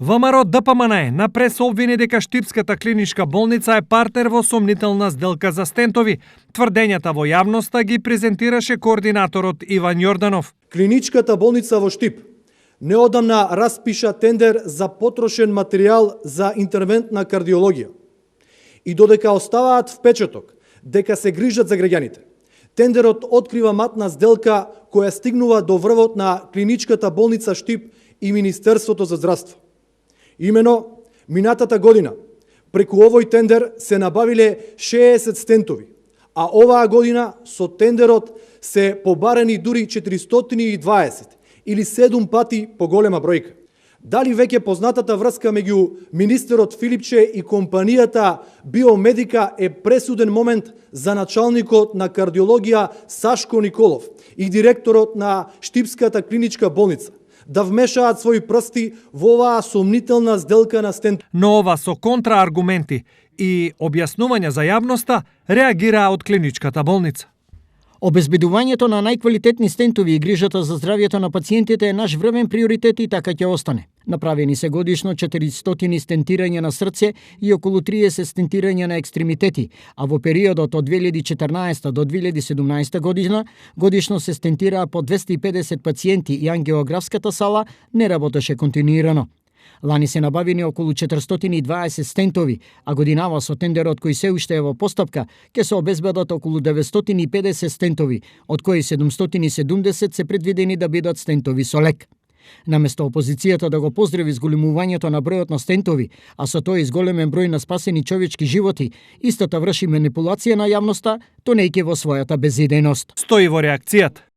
ВМРО ДПМН напред се обвини дека Штипската клиничка болница е партнер во сомнителна сделка за стентови. Тврдењата во јавноста ги презентираше координаторот Иван Јорданов. Клиничката болница во Штип неодамна распиша тендер за потрошен материјал за интервентна кардиологија. И додека оставаат впечаток дека се грижат за граѓаните, тендерот открива матна сделка која стигнува до врвот на Клиничката болница Штип и Министерството за здравство. Имено, минатата година, преку овој тендер се набавиле 60 стентови, а оваа година со тендерот се побарани дури 420 или 7 пати поголема бројка. Дали веќе познатата врска меѓу министерот Филипче и компанијата Биомедика е пресуден момент за началникот на кардиологија Сашко Николов и директорот на Штипската клиничка болница да вмешаат своји прсти во оваа сомнителна сделка на стент. Но ова со контрааргументи и објаснувања за јавноста реагираа од Клиничката болница. Обезбедувањето на најквалитетни стентови и грижата за здравјето на пациентите е наш врвен приоритет и така ќе остане. Направени се годишно 400 стентирања на срце и околу 30 стентирања на екстремитети, а во периодот од 2014 до 2017 година годишно се стентираа по 250 пациенти и ангиографската сала не работеше континуирано. Лани се набавени околу 420 стентови, а годинава со тендерот кој се уште е во постапка, ќе се обезбедат околу 950 стентови, од кои 770 се предвидени да бидат стентови со лек. Наместо опозицијата да го поздрави зголемувањето на бројот на стентови, а со тоа и зголемен број на спасени човечки животи, истата врши манипулација на јавноста, тонејќи во својата безидејност. Стои во реакцијата.